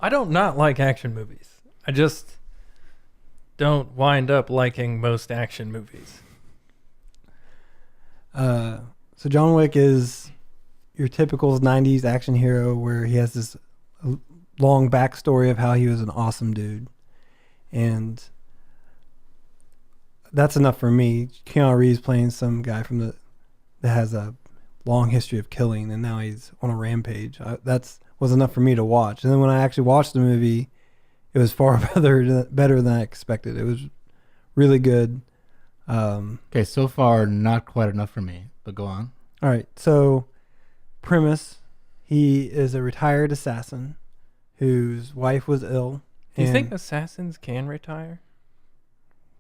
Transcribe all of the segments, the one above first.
I don't not like action movies. I just don't wind up liking most action movies. So John Wick is your typical 90s action hero where he has this long backstory of how he was an awesome dude. And that's enough for me. Keanu Reeves playing some guy that has a long history of killing, and now he's on a rampage. That's was enough for me to watch. And then when I actually watched the movie, it was far better than I expected. It was really good. Okay, so far not quite enough for me, but go on. All right, so premise: he is a retired assassin whose wife was ill. Do you think assassins can retire?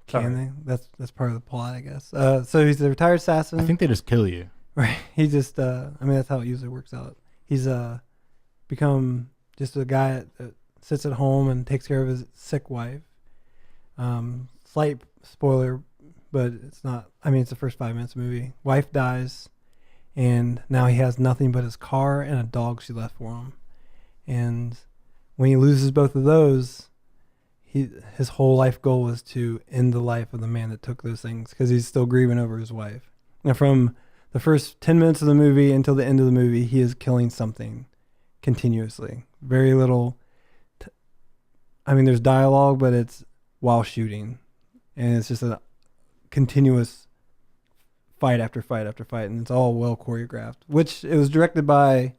Can they? That's part of the plot, I guess. So he's a retired assassin. I think they just kill you. Right. He just, that's how it usually works out. He's become just a guy that sits at home and takes care of his sick wife. Slight spoiler, but it's not. It's the first 5 minutes of the movie. Wife dies, and now he has nothing but his car and a dog she left for him. And when he loses both of those, his whole life goal was to end the life of the man that took those things because he's still grieving over his wife. And from the first 10 minutes of the movie until the end of the movie, he is killing something continuously. Very little. There's dialogue, but it's while shooting. And it's just a continuous fight after fight after fight. And it's all well choreographed, which it was directed by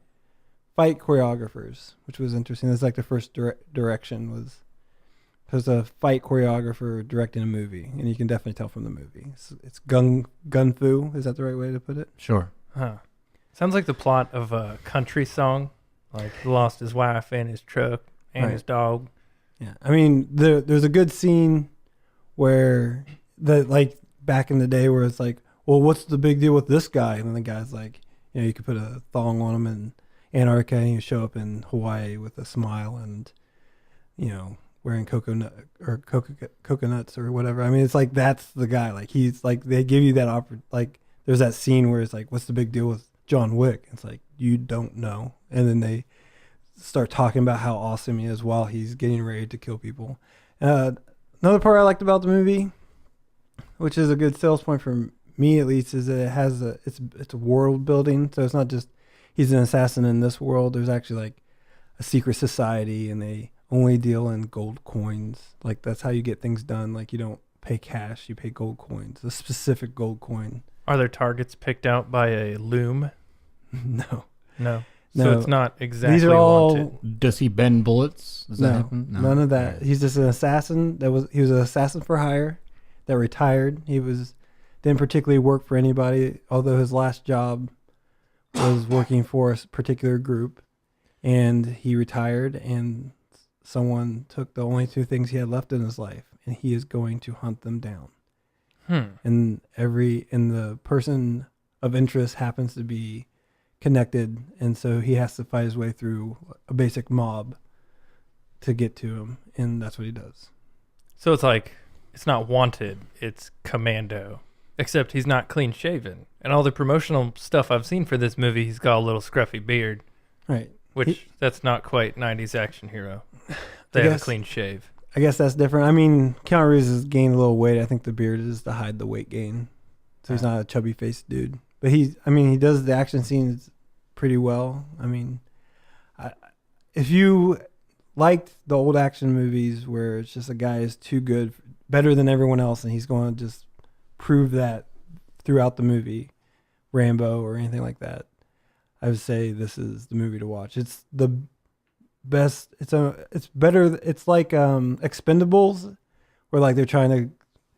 fight choreographers, which was interesting. It's like the first direction was a fight choreographer directing a movie, and you can definitely tell from the movie. It's gun fu. Is that the right way to put it? Sure. Huh. Sounds like the plot of a country song, like he lost his wife and his truck and his dog. Yeah, there's a good scene where back in the day where it's like, well, what's the big deal with this guy? And then the guy's like, you could put a thong on him in Antarctica, and you show up in Hawaii with a smile and, wearing coconuts or whatever. It's like that's the guy. Like he's like they give you that there's that scene where it's like, what's the big deal with John Wick? It's like you don't know, and then they start talking about how awesome he is while he's getting ready to kill people. Another part I liked about the movie, which is a good sales point for me at least, is that it has it's world building. So it's not just he's an assassin in this world. There's actually like a secret society, and they only deal in gold coins. Like that's how you get things done. Like you don't pay cash, you pay gold coins, a specific gold coin. Are there targets picked out by a loom? No. So it's not exactly These are all wanted. Does he bend bullets? Does that happen? No, none of that. He's just an assassin he was an assassin for hire that retired. He didn't particularly work for anybody, although his last job was working for a particular group, and he retired, and someone took the only two things he had left in his life, and he is going to hunt them down. And the person of interest happens to be connected, and so he has to fight his way through a basic mob to get to him, and that's what he does. So it's like, it's not Wanted, it's Commando, except he's not clean shaven. And all the promotional stuff I've seen for this movie, he's got a little scruffy beard. Right. Which, that's not quite 90s action hero. They have a clean shave. I guess that's different. Keanu Reeves has gained a little weight. I think the beard is to hide the weight gain. So he's not a chubby-faced dude. But he does the action scenes pretty well. If you liked the old action movies where it's just a guy is too good, better than everyone else, and he's going to just prove that throughout the movie, Rambo or anything like that, I would say this is the movie to watch. It's the best. It's better. It's like Expendables, where like they're trying to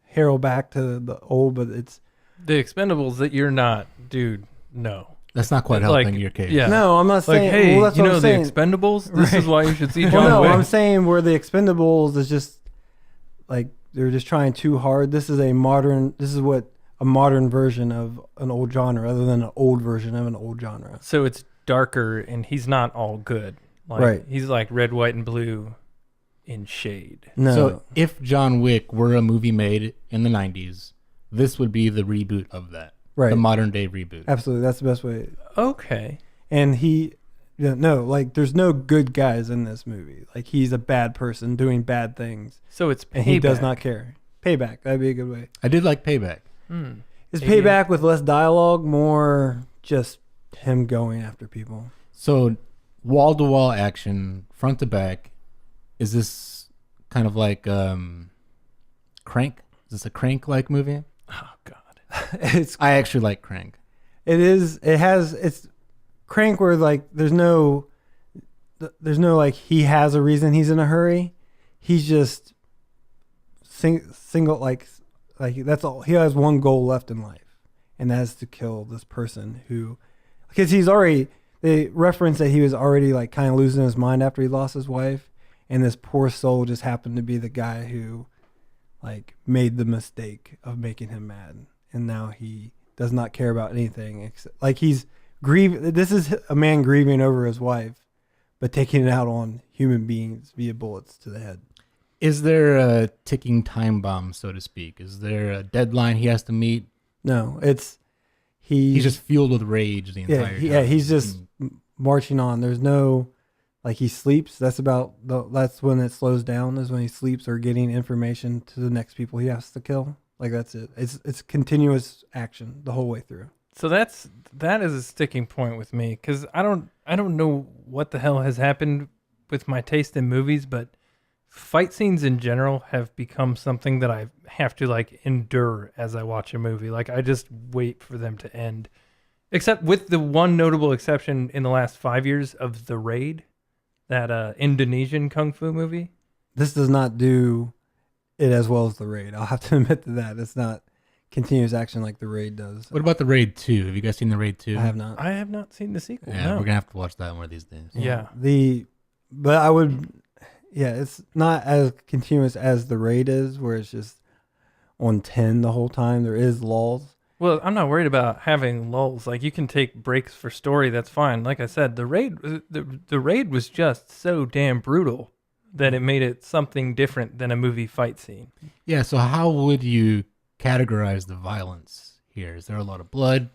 harrow back to the old, but it's the Expendables that you're not, dude. No, that's not quite helping your case. Yeah. No, I'm not saying. Like, hey, well, that's you what know I'm the saying. Expendables? This is why you should see John Well, no, Wick. I'm saying where the Expendables is just like they're just trying too hard. This is what a modern version of an old genre, other than an old version of an old genre. So it's darker, and he's not all good. Like, right. He's like red, white, and blue in shade. No. So if John Wick were a movie made in the 90s, this would be the reboot of that. Right. The modern day reboot. Absolutely. That's the best way. Okay. And Yeah, no, like there's no good guys in this movie. Like he's a bad person doing bad things, So it's and he does Payback. not care. Payback, that'd be a good way. I did like Payback. Is Maybe- Payback with less dialogue, more just him going after people? So wall to wall action, front to back. Is this kind of like Crank? Is this a Crank like movie? Oh God. I actually like Crank. It's Crank where like there's no like he has a reason he's in a hurry. He's just single like that's all. He has one goal left in life, and that is to kill this person who, because they reference that he was already like kind of losing his mind after he lost his wife, and this poor soul just happened to be the guy who like made the mistake of making him mad, and now he does not care about anything except like he's This is a man grieving over his wife, but taking it out on human beings via bullets to the head. Is there a ticking time bomb, so to speak? Is there a deadline he has to meet? No, He's just fueled with rage the entire time. Yeah, he's just marching on. There's no, like he sleeps. That's when it slows down, is when he sleeps or getting information to the next people he has to kill. Like that's it. It's continuous action the whole way through. So that is a sticking point with me, because I don't know what the hell has happened with my taste in movies, but fight scenes in general have become something that I have to like endure as I watch a movie. Like I just wait for them to end, except with the one notable exception in the last 5 years of The Raid, that Indonesian kung fu movie. This does not do it as well as The Raid. I'll have to admit to that. It's not continuous action like The Raid does. What about The Raid 2? Have you guys seen The Raid 2? I have not. I have not seen the sequel. Yeah, no. we're gonna have to watch that one of these days. Yeah. But I would, it's not as continuous as The Raid is, where it's just on 10 the whole time. There is lulls. Well, I'm not worried about having lulls. Like you can take breaks for story. That's fine. Like I said, the raid was just so damn brutal that it made it something different than a movie fight scene. Yeah. So how would you categorize the violence here? Is there a lot of blood?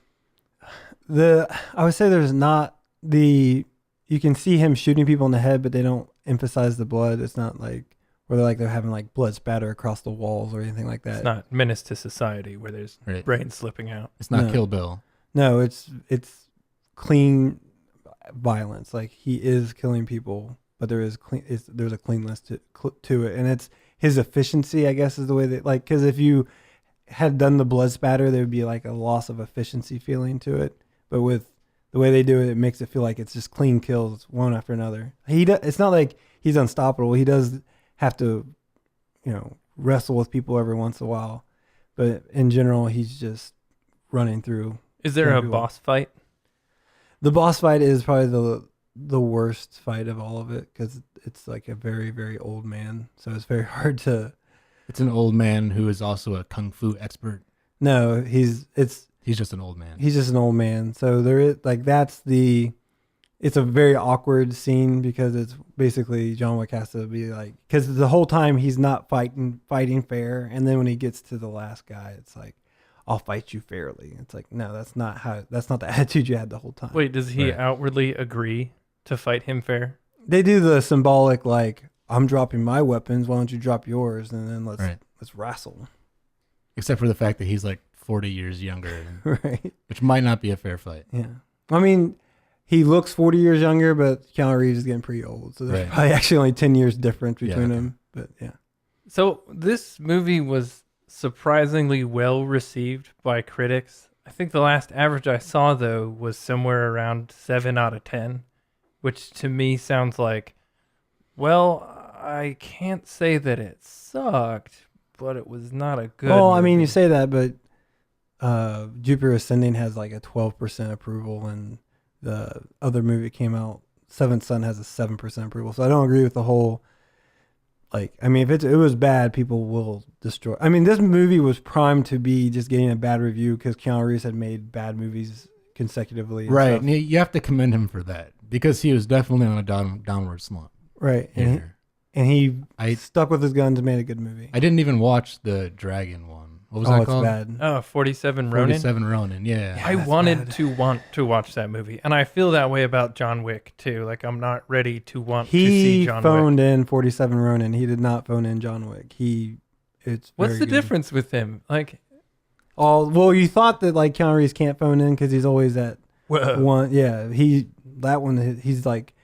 I would say there's not you can see him shooting people in the head, but they don't emphasize the blood. It's not like where they're having like blood spatter across the walls or anything like that. It's not Menace to Society where there's Right. brains slipping out. It's not No. Kill Bill. No, it's clean violence. Like he is killing people, but there's a cleanness to it, and it's his efficiency, I guess, is the way that like, because if you had done the blood spatter, there would be like a loss of efficiency feeling to it. But with the way they do it, it makes it feel like it's just clean kills one after another. It's not like he's unstoppable. He does have to, wrestle with people every once in a while, but in general, he's just running through. Is there a People. boss fight? The boss fight is probably the worst fight of all of it, because it's like a very, very old man, so it's very hard to. It's an old man who is also a kung fu expert. No, he's just an old man. just an old man. So there is like it's a very awkward scene, because it's basically John Wick has to be like, because the whole time he's not fighting fair, and then when he gets to the last guy, it's like, I'll fight you fairly. It's like, no, that's not the attitude you had the whole time. Wait, does he Right. outwardly agree to fight him fair? They do the symbolic like, I'm dropping my weapons, why don't you drop yours, and then let's wrestle. Except for the fact that he's like 40 years younger, Right. which might not be a fair fight. Yeah. I mean, he looks 40 years younger, but Keanu Reeves is getting pretty old. So there's Right. probably actually only 10 years difference between okay. them. But yeah. So this movie was surprisingly well received by critics. I think the last average I saw, though, was somewhere around 7 out of 10, which to me sounds like, well, I can't say that it sucked, but it was not a good Well, I mean, movie. you say that, but Jupiter Ascending has like a 12% approval, and the other movie that came out, Seventh Son, has a 7% approval. So I don't agree with the whole. Like, I mean, if it was bad, people will destroy. I mean, this movie was primed to be just getting a bad review because Keanu Reeves had made bad movies consecutively. And Right. stuff. And you have to commend him for that, because he was definitely on a downward slump. Right. Here. And he I stuck with his guns and made a good movie. didn't even watch the Dragon one. What was Oh, that it's called? bad. Oh, 47 Ronin. 47 Ronin. Yeah. I that's wanted bad. to want to watch that movie, and I feel that way about John Wick too. Like I'm not ready to want to see He John Wick. phoned in 47 Ronin. He did not phone in John Wick. It's What's very the good. difference with him? Like, Well, you thought that like Keanu Reeves can't phone in because he's always at whoa. one. Yeah, he's like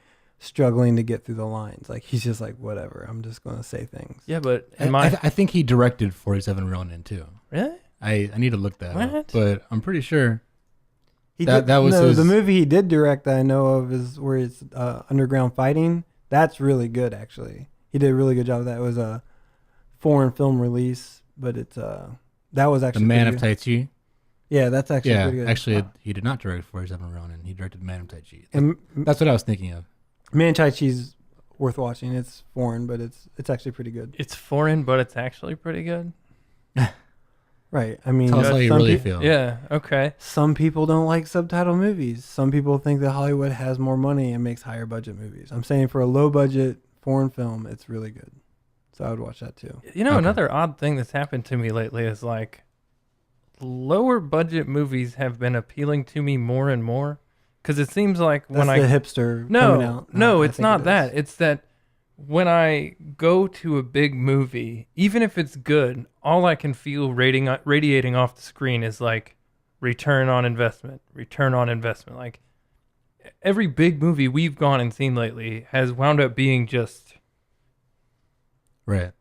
struggling to get through the lines. Like he's just like, whatever. I'm just gonna say things. Yeah, but I think he directed 47 Ronin too. really? I need to look that up. What? But I'm pretty sure. He That was no, his- the movie he did direct that I know of is where it's underground fighting. That's really good, actually. He did a really good job of that. It was a foreign film release, but it's that was The actually Man pretty of good. Tai Chi. Yeah, that's actually Yeah, pretty good. actually, he did not direct 47 Ronin. He directed Man of Tai Chi. And That's what I was thinking of. Man Tai Chi's worth watching. It's foreign, but it's actually pretty good. It's foreign, but it's actually pretty good. Right. I mean, Tell us how you some really peo- feel. Yeah. Okay. Some people don't like subtitle movies. Some people think that Hollywood has more money and makes higher budget movies. I'm saying for a low budget foreign film, it's really good. So I would watch that too. You know, Okay. another odd thing that's happened to me lately is like lower budget movies have been appealing to me more and more because it seems like That's when the I hipster coming out. no, I it's think not it that. is. It's that when I go to a big movie, even if it's good, all I can feel radiating off the screen is like return on investment, return on investment. Like every big movie we've gone and seen lately has wound up being just Right.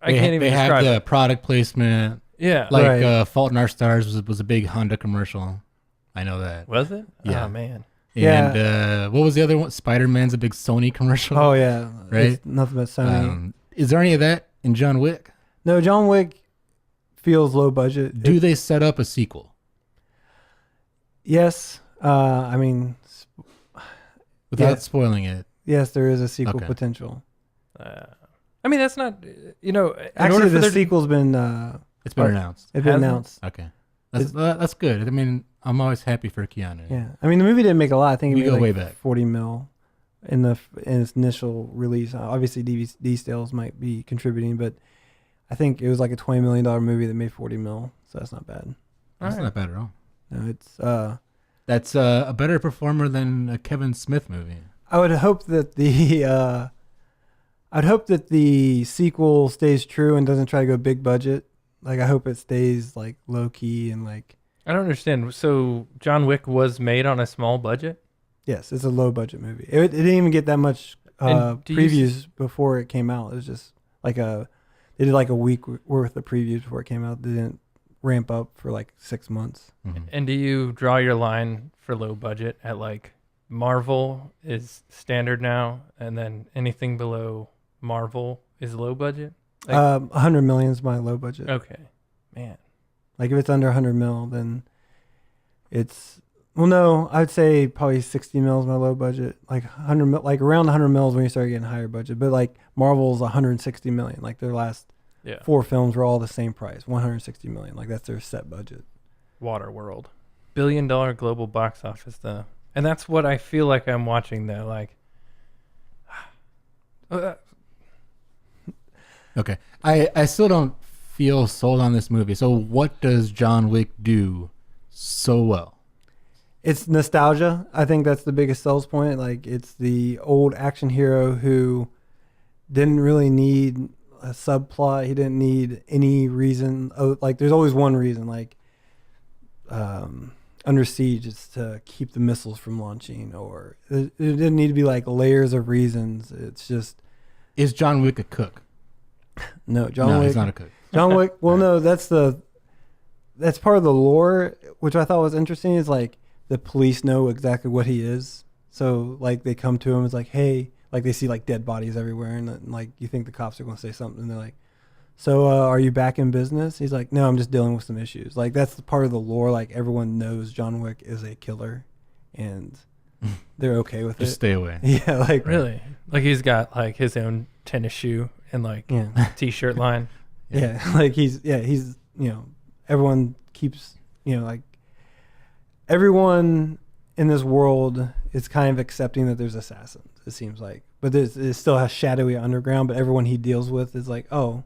I can't even They have describe the it. product placement. Yeah. Like Right. Fault in Our Stars was a big Honda commercial. I know that. Was it? Yeah. Oh man. Yeah. And what was the other one? Spider-Man's a big Sony commercial. Oh yeah, Right? It's nothing but Sony. Is there any of that in John Wick? No, John Wick feels low budget. Do they set up a sequel? Yes. I mean, Without Yeah. spoiling it. yes, there is a sequel Okay. potential. I mean, that's not, in order Actually, for the there to- sequel's been It's been Or- announced. it's been Has it? announced. Okay. That's good. I mean, I'm always happy for Keanu. Yeah, I mean the movie didn't make a lot. I think it We made go like way back. 40 mil in its initial release. Obviously, DVD sales might be contributing, but I think it was like a $20 million movie that made 40 mil, so that's not bad. That's Alright. not bad at all. No, it's That's a better performer than a Kevin Smith movie. I would hope that the sequel stays true and doesn't try to go big budget. Like I hope it stays like low key and like I don't understand. So John Wick was made on a small budget? yes, it's a low budget movie. It didn't even get that much And do you previews before it came out. It was just like they did like a week worth of previews before it came out. They didn't ramp up for like 6 months. Mhm. And do you draw your line for low budget at like Marvel is standard now, and then anything below Marvel is low budget? Like- 100 million is my low budget. Okay. Man. Like if it's under 100 mil, then it's no. I'd say probably 60 mil is my low budget. Like 100 mil, like around 100 mil is when you start getting higher budget. But like Marvel's 160 million. Like their last Yeah. 4 films were all the same price, 160 million. Like that's their set budget. Waterworld. $1 billion global box office though. And that's what I feel like I'm watching though. Like Okay. I still don't feel sold on this movie. So what does John Wick do so well? It's nostalgia. I think that's the biggest sales point. Like it's the old action hero who didn't really need a subplot. He didn't need any reason. Oh, like there's always one reason. Like Under Siege is to keep the missiles from launching, or it didn't need to be like layers of reasons. It's just Is John Wick a cook? no. John No, Wick. he's not a cook. John Wick. Well, no, that's part of the lore, which I thought was interesting. Is like the police know exactly what he is, so like they come to him. It's like, hey, like they see like dead bodies everywhere, and like you think the cops are going to say something, and they're like, so are you back in business? He's like, no, I'm just dealing with some issues. Like that's the part of the lore. Like everyone knows John Wick is a killer, and they're okay with Just it. stay away. Yeah, like really? Like he's got like his own tennis shoe and like yeah. t-shirt line. Yeah, like he's everyone keeps like everyone in this world is kind of accepting that there's assassins, it seems like, but it still has shadowy underground, but everyone he deals with is like, oh,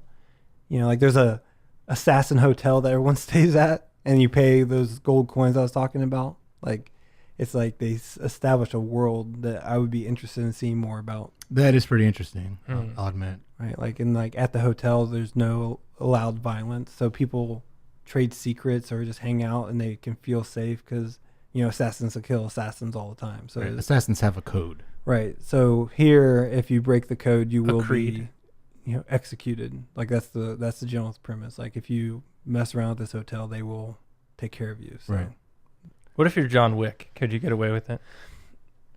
like there's a assassin hotel that everyone stays at, and you pay those gold coins I was talking about. Like, it's like they establish a world that I would be interested in seeing more about. That is pretty interesting. I'll admit. Right, like at the hotel, there's no allowed violence, so people trade secrets or just hang out, and they can feel safe because assassins will kill assassins all the time. So assassins have a code. Right. So here, if you break the code, you will Agreed. be, executed. Like that's the general premise. Like if you mess around with this hotel, they will take care of you. So. Right. What if you're John Wick? Could you get away with it?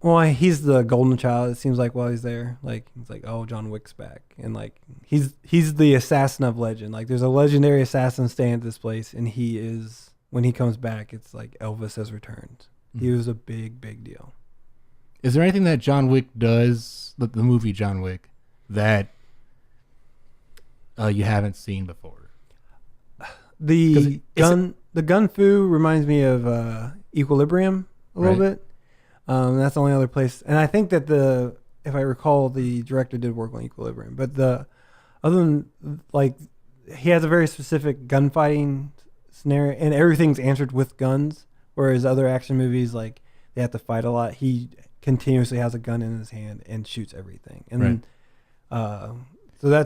Well, he's the golden child. It seems like while he's there, like he's like, oh, John Wick's back, and like he's the assassin of legend. Like there's a legendary assassin staying at this place, and he is when he comes back, it's like Elvis has returned. He was a big deal. Is there anything that John Wick does, the movie John Wick, that you haven't seen before? The gun fu reminds me of Equilibrium a little bit. That's the only other place, and I think that if I recall, the director did work on Equilibrium. But other than like, he has a very specific gunfighting scenario, and everything's answered with guns. Whereas other action movies, like they have to fight a lot, he continuously has a gun in his hand and shoots everything. And so the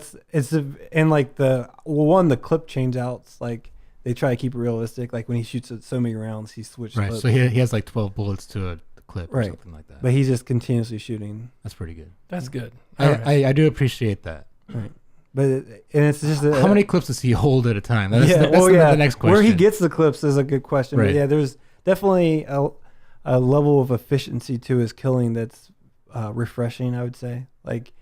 clip change outs, like they try to keep it realistic. Like when he shoots so many rounds, he switches. Right. clips. So he has like 12 bullets to a clip or something like that. But he's just continuously shooting. That's pretty good. That's good. I do appreciate that. Right. But it's just how many clips does he hold at a time? That's the next question. Where he gets the clips is a good question. Right. But yeah, there's definitely a level of efficiency to his killing that's refreshing, I would say. Like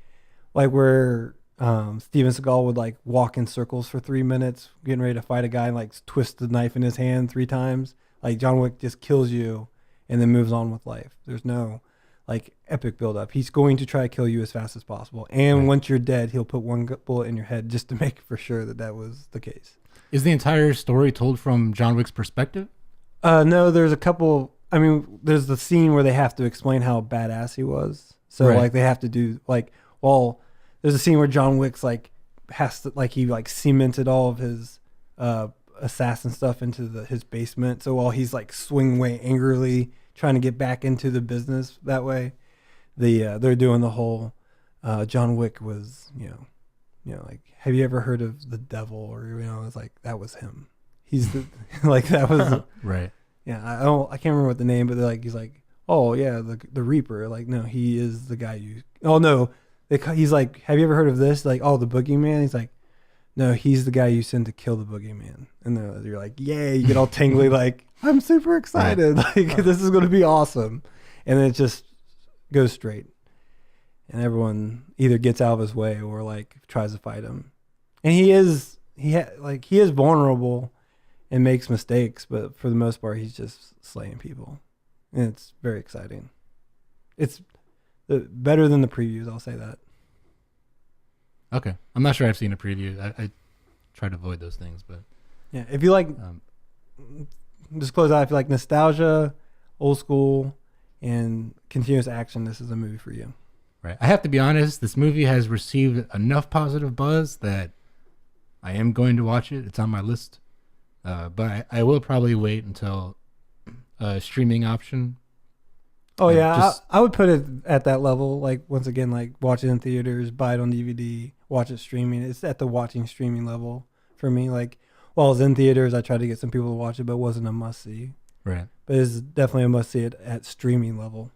where Steven Seagal would like walk in circles for 3 minutes getting ready to fight a guy and like twist the knife in his hand 3 times. Like John Wick just kills you and then moves on with life. There's no like epic build up. He's going to try to kill you as fast as possible. And once you're dead, he'll put one bullet in your head just to make for sure that was the case. Is the entire story told from John Wick's perspective? No, there's a couple. I mean, there's the scene where they have to explain how badass he was. So like they have to do like, well, there's a scene where John Wick's like has to like he like cemented all of his assassin stuff into his basement. So while he's like swinging away angrily trying to get back into the business that way, they're doing the whole John Wick was like, have you ever heard of the devil? Or it's like that was him. He's the like that was right. Yeah, I can't remember what the name, but he's like, oh yeah, the Reaper. Like, no, he is the guy you. Oh no, he's like, have you ever heard of this? Like, oh, the Boogeyman. He's like, no, he's the guy you send to kill the Boogeyman. And then you're like, yay, you get all tingly, like, I'm super excited. Like, this is gonna be awesome. And then it just goes straight, and everyone either gets out of his way or like tries to fight him. And he is vulnerable and makes mistakes, but for the most part, he's just slaying people, and it's very exciting. It's better than the previews. I'll say that. Okay, I'm not sure I've seen a preview. I try to avoid those things, but yeah, if you like, just close out. If you like nostalgia, old school, and continuous action, this is a movie for you. Right. I have to be honest. This movie has received enough positive buzz that I am going to watch it. It's on my list. But I will probably wait until a streaming option. Oh yeah, I would put it at that level. Like once again, like watch it in theaters, buy it on DVD, watch it streaming. It's at the watching streaming level for me. Like while it's in theaters, I tried to get some people to watch it, but it wasn't a must see. Right. But it's definitely a must see it at streaming level.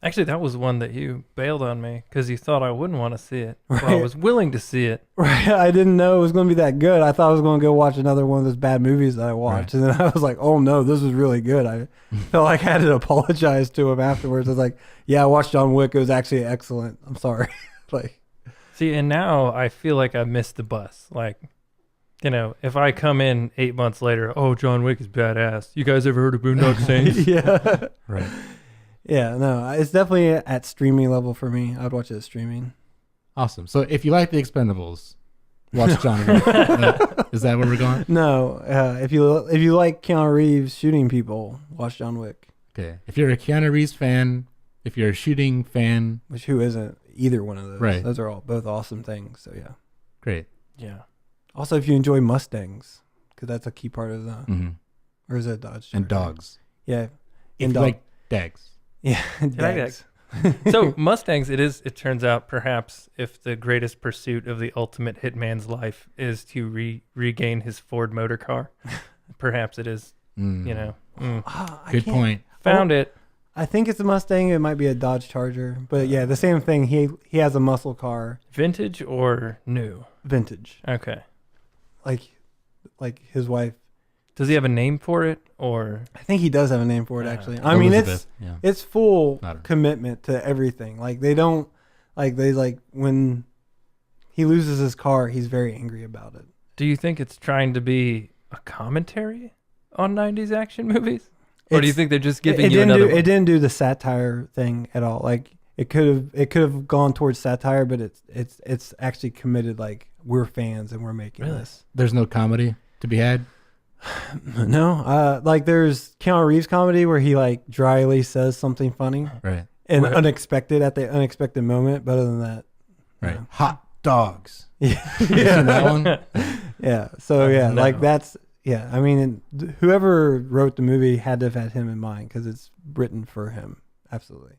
Actually, that was one that you bailed on me because you thought I wouldn't want to see it. Right. Well, I was willing to see it. Right. I didn't know it was going to be that good. I thought I was going to go watch another one of those bad movies that I watched. Right. And then I was like, oh no, this was really good. I felt like I had to apologize to him afterwards. I was like, yeah, I watched John Wick. It was actually excellent. I'm sorry. Like, see, and now I feel like I missed the bus. Like, if I come in 8 months later, oh, John Wick is badass. You guys ever heard of Boondock Saints? Yeah. Right. Yeah, no, it's definitely at streaming level for me. I'd watch it streaming. Awesome. So if you like The Expendables, watch John Wick. Is that where we're going? No, if you like Keanu Reeves shooting people, watch John Wick. Okay. If you're a Keanu Reeves fan, if you're a shooting fan, which who isn't either one of those? Right. Those are both awesome things. So yeah. Great. Yeah. Also, if you enjoy Mustangs, because that's a key part of the, Mm-hmm. or is it Dodge? And Charger? dogs. Yeah. If And you like dags. Yeah. like Dags. So Mustangs, it turns out, perhaps if the greatest pursuit of the ultimate hitman's life is to regain his Ford motor car, perhaps it is. Mm. You know, I Good can't- point. found it. I think it's a Mustang. It might be a Dodge Charger, but yeah, the same thing. He has a muscle car, Vintage or new? vintage, Okay. like his wife. Does he have a name for it, or I think he does have a name for it. Actually, okay. I mean Elizabeth, yeah. it's full Not her. commitment to everything. Like they don't like when he loses his car, he's very angry about it. do you think it's trying to be a commentary on 90s action movies? Or do you It's- think they're just giving it you didn't another do, one? It didn't do the satire thing at all. Like it could have gone towards satire, but it's actually committed. Like we're fans and we're making Really? this. There's no comedy to be had. No, like there's Keanu Reeves comedy where he like dryly says something funny Right. and What? unexpected at the unexpected moment. But other than that, Right. no. Hot dogs. Yeah, You seen that one? yeah. So yeah, No. like that's yeah. I mean, whoever wrote the movie had to have had him in mind because it's written for him. Absolutely.